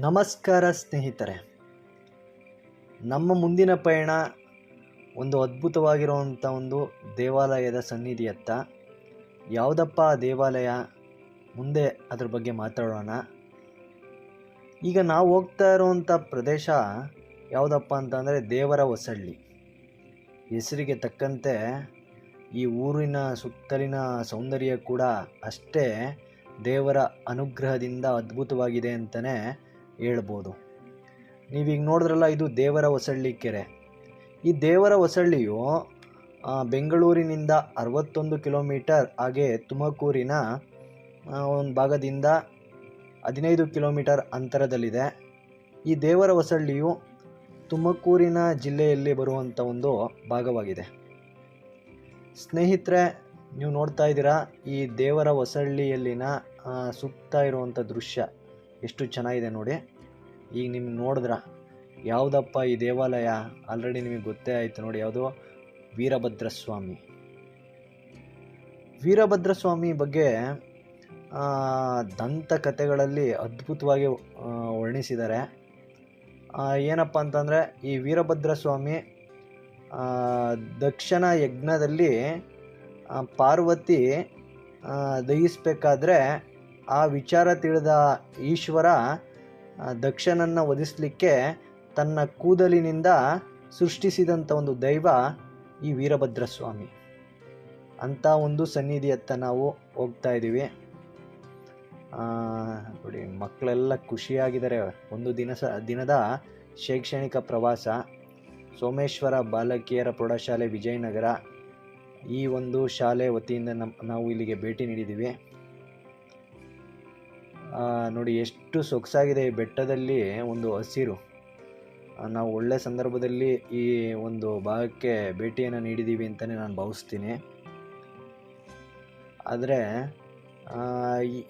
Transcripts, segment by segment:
ನಮಸ್ಕಾರ ಸ್ನೇಹಿತರೆ. ನಮ್ಮ ಮುಂದಿನ ಪಯಣ ಒಂದು ಅದ್ಭುತವಾಗಿರುವಂಥ ಒಂದು ದೇವಾಲಯದ ಸನ್ನಿಧಿಯತ್ತ. ಯಾವುದಪ್ಪ ಆ ದೇವಾಲಯ, ಮುಂದೆ ಅದ್ರ ಬಗ್ಗೆ ಮಾತಾಡೋಣ. ಈಗ ನಾವು ಹೋಗ್ತಾ ಇರುವಂಥ ಪ್ರದೇಶ ಯಾವುದಪ್ಪ ಅಂತಂದರೆ ದೇವರ ಹೊಸಳ್ಳಿ. ಹೆಸರಿಗೆ ತಕ್ಕಂತೆ ಈ ಊರಿನ ಸುತ್ತಲಿನ ಸೌಂದರ್ಯ ಕೂಡ ಅಷ್ಟೇ ದೇವರ ಅನುಗ್ರಹದಿಂದ ಅದ್ಭುತವಾಗಿದೆ ಅಂತಲೇ ಹೇಳ್ಬೋದು. ನೀವೀಗ ನೋಡಿದ್ರಲ್ಲ, ಇದು ದೇವರ ಹೊಸಳ್ಳಿ ಕೆರೆ. ಈ ದೇವರ ಹೊಸಳ್ಳಿಯು ಬೆಂಗಳೂರಿನಿಂದ 61 ಕಿಲೋಮೀಟರ್, ಹಾಗೆ ತುಮಕೂರಿನ ಒಂದು ಭಾಗದಿಂದ 15 ಕಿಲೋಮೀಟರ್ ಅಂತರದಲ್ಲಿದೆ. ಈ ದೇವರ ಹೊಸಳ್ಳಿಯು ತುಮಕೂರಿನ ಜಿಲ್ಲೆಯಲ್ಲಿ ಬರುವಂಥ ಒಂದು ಭಾಗವಾಗಿದೆ. ಸ್ನೇಹಿತರೆ, ನೀವು ನೋಡ್ತಾ ಇದ್ದೀರಾ ಈ ದೇವರ ಹೊಸಳ್ಳಿಯಲ್ಲಿನ ಸುತ್ತ ಇರುವಂಥ ದೃಶ್ಯ ಎಷ್ಟು ಚೆನ್ನಾಗಿದೆ ನೋಡಿ. ಈಗ ನಿಮ್ಗೆ ನೋಡಿದ್ರ ಯಾವುದಪ್ಪ ಈ ದೇವಾಲಯ, ಆಲ್ರೆಡಿ ನಿಮಗೆ ಗೊತ್ತೇ ಆಯಿತು ನೋಡಿ. ಯಾವುದು? ವೀರಭದ್ರ ಸ್ವಾಮಿ. ವೀರಭದ್ರ ಸ್ವಾಮಿ ಬಗ್ಗೆ ದಂತಕಥೆಗಳಲ್ಲಿ ಅದ್ಭುತವಾಗಿ ವರ್ಣಿಸಿದ್ದಾರೆ. ಏನಪ್ಪ ಅಂತಂದರೆ, ಈ ವೀರಭದ್ರ ಸ್ವಾಮಿ ದಕ್ಷನ ಯಜ್ಞದಲ್ಲಿ ಪಾರ್ವತಿ ದಹಿಸಬೇಕಾದ್ರೆ ಆ ವಿಚಾರ ತಿಳಿದ ಈಶ್ವರ ದಕ್ಷನನ್ನು ವಧಿಸಲಿಕ್ಕೆ ತನ್ನ ಕೂದಲಿನಿಂದ ಸೃಷ್ಟಿಸಿದಂಥ ಒಂದು ದೈವ ಈ ವೀರಭದ್ರ ಸ್ವಾಮಿ. ಅಂಥ ಒಂದು ಸನ್ನಿಧಿಯತ್ತ ನಾವು ಹೋಗ್ತಾ ಇದ್ದೀವಿ. ನೋಡಿ, ಮಕ್ಕಳೆಲ್ಲ ಖುಷಿಯಾಗಿದ್ದಾರೆ. ಒಂದು ದಿನದ ಶೈಕ್ಷಣಿಕ ಪ್ರವಾಸ. ಸೋಮೇಶ್ವರ ಬಾಲಕಿಯರ ಪ್ರೌಢಶಾಲೆ ವಿಜಯನಗರ, ಈ ಒಂದು ಶಾಲೆ ವತಿಯಿಂದ ನಾವು ಇಲ್ಲಿಗೆ ಭೇಟಿ ನೀಡಿದ್ದೀವಿ. ನೋಡಿ ಎಷ್ಟು ಸೊಗಸಾಗಿದೆ ಈ ಬೆಟ್ಟದಲ್ಲಿ ಒಂದು ಹಸಿರು. ನಾವು ಒಳ್ಳೆ ಸಂದರ್ಭದಲ್ಲಿ ಈ ಒಂದು ಭಾಗಕ್ಕೆ ಭೇಟಿಯನ್ನು ನೀಡಿದ್ದೀವಿ ಅಂತಲೇ ನಾನು ಭಾವಿಸ್ತೀನಿ. ಆದರೆ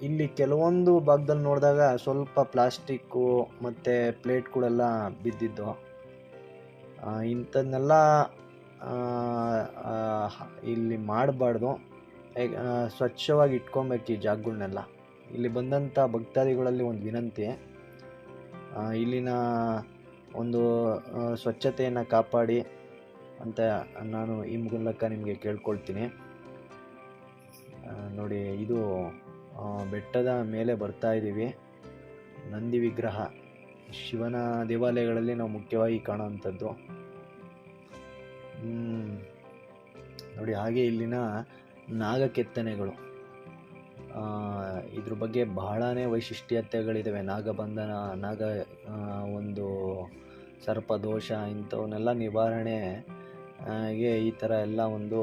ಇಲ್ಲಿ ಕೆಲವೊಂದು ಭಾಗದಲ್ಲಿ ನೋಡಿದಾಗ ಸ್ವಲ್ಪ ಪ್ಲಾಸ್ಟಿಕ್ಕು ಮತ್ತು ಪ್ಲೇಟ್ಗಳೆಲ್ಲ ಬಿದ್ದಿದ್ದು. ಇಂಥದ್ದನ್ನೆಲ್ಲ ಇಲ್ಲಿ ಮಾಡಬಾರ್ದು. ಸ್ವಚ್ಛವಾಗಿ ಇಟ್ಕೊಬೇಕು ಈ ಜಾಗಗಳನ್ನೆಲ್ಲ. ಇಲ್ಲಿ ಬಂದಂಥ ಭಕ್ತಾದಿಗಳಲ್ಲಿ ಒಂದು ವಿನಂತಿ, ಇಲ್ಲಿನ ಒಂದು ಸ್ವಚ್ಛತೆಯನ್ನು ಕಾಪಾಡಿ ಅಂತ ನಾನು ಈ ಮೂಲಕ ನಿಮಗೆ ಕೇಳ್ಕೊಳ್ತೀನಿ. ನೋಡಿ, ಇದು ಬೆಟ್ಟದ ಮೇಲೆ ಬರ್ತಾ ಇದ್ದೀವಿ. ನಂದಿ ವಿಗ್ರಹ ಶಿವನ ದೇವಾಲಯಗಳಲ್ಲಿ ನಾವು ಮುಖ್ಯವಾಗಿ ಕಾಣುವಂಥದ್ದು. ನೋಡಿ, ಹಾಗೆ ಇಲ್ಲಿನ ನಾಗಕೆತ್ತನೆಗಳು, ಇದ್ರ ಬಗ್ಗೆ ಬಹಳನೇ ವೈಶಿಷ್ಟ್ಯತೆಗಳಿದ್ದಾವೆ. ನಾಗಬಂಧನ, ಒಂದು ಸರ್ಪದೋಷ, ಇಂಥವನ್ನೆಲ್ಲ ನಿವಾರಣೆಗೆ ಈ ಥರ ಎಲ್ಲ ಒಂದು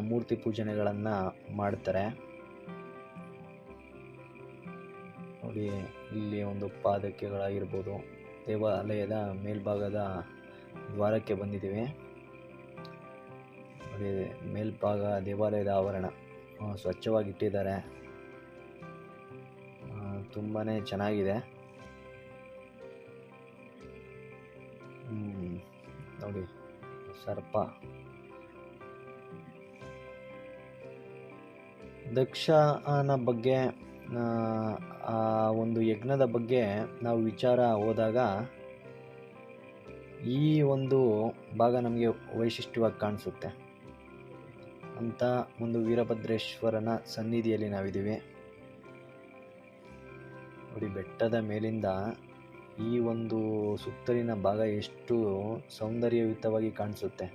ಮೂರ್ತಿ ಪೂಜನೆಗಳನ್ನು ಮಾಡ್ತಾರೆ. ನೋಡಿ, ಇಲ್ಲಿ ಒಂದು ಪಾದಕೆಗಳಾಗಿರ್ಬೋದು. ದೇವಾಲಯದ ಮೇಲ್ಭಾಗದ ದ್ವಾರಕ್ಕೆ ಬಂದಿದ್ದೀವಿ. ನೋಡಿ, ಮೇಲ್ಭಾಗ ದೇವಾಲಯದ ಆವರಣ ಸ್ವಚ್ಛವಾಗಿಟ್ಟಿದ್ದಾರೆ. ತುಂಬಾ ಚೆನ್ನಾಗಿದೆ. ನೋಡಿ, ಸರ್ಪ. ದಕ್ಷನ ಬಗ್ಗೆ, ಆ ಒಂದು ಯಜ್ಞದ ಬಗ್ಗೆ ನಾವು ವಿಚಾರ ಹೋದಾಗ ಈ ಒಂದು ಭಾಗ ನಮಗೆ ವೈಶಿಷ್ಟ್ಯವಾಗಿ ಕಾಣಿಸುತ್ತೆ. ಅಂತ ಒಂದು ವೀರಭದ್ರೇಶ್ವರನ ಸನ್ನಿಧಿಯಲ್ಲಿ ನಾವಿದ್ದೀವಿ. ನೋಡಿ, ಬೆಟ್ಟದ ಮೇಲಿಂದ ಈ ಒಂದು ಸುತ್ತಲಿನ ಭಾಗ ಎಷ್ಟು ಸೌಂದರ್ಯಯುತವಾಗಿ ಕಾಣಿಸುತ್ತೆ.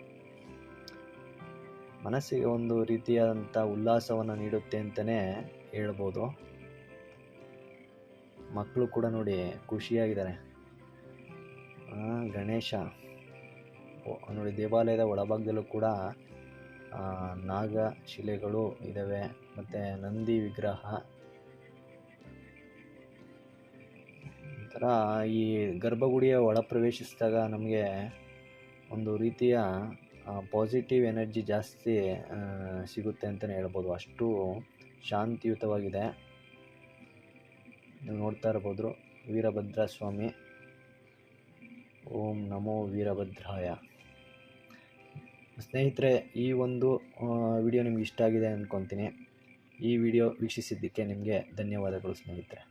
ಮನಸ್ಸಿಗೆ ಒಂದು ರೀತಿಯಾದಂಥ ಉಲ್ಲಾಸವನ್ನು ನೀಡುತ್ತೆ ಅಂತಲೇ ಹೇಳ್ಬೋದು. ಮಕ್ಕಳು ಕೂಡ ನೋಡಿ ಖುಷಿಯಾಗಿದ್ದಾರೆ. ಗಣೇಶ ನೋಡಿ, ದೇವಾಲಯದ ಒಳಭಾಗದಲ್ಲೂ ಕೂಡ ನಾಗ ಶಿಲೆಗಳು ಇದ್ದಾವೆ, ಮತ್ತು ನಂದಿ ವಿಗ್ರಹ. ಒಂಥರ ಈ ಗರ್ಭಗುಡಿಯ ಒಳ ಪ್ರವೇಶಿಸಿದಾಗ ನಮಗೆ ಒಂದು ರೀತಿಯ ಪಾಸಿಟಿವ್ ಎನರ್ಜಿ ಜಾಸ್ತಿ ಸಿಗುತ್ತೆ ಅಂತಲೇ ಹೇಳ್ಬೋದು. ಅಷ್ಟು ಶಾಂತಿಯುತವಾಗಿದೆ. ನೀವು ನೋಡ್ತಾ ಇರ್ಬೋದು ವೀರಭದ್ರ ಸ್ವಾಮಿ. ಓಂ ನಮೋ ವೀರಭದ್ರಾಯ. ಸ್ನೇಹಿತರೆ, ಈ ಒಂದು ವಿಡಿಯೋ ನಿಮ್ಗೆ ಇಷ್ಟ ಆಗಿದೆ ಅಂದ್ಕೊತೀನಿ. ಈ ವಿಡಿಯೋ ವೀಕ್ಷಿಸಿದ್ದಕ್ಕೆ ನಿಮಗೆ ಧನ್ಯವಾದಗಳು ಸ್ನೇಹಿತರೆ.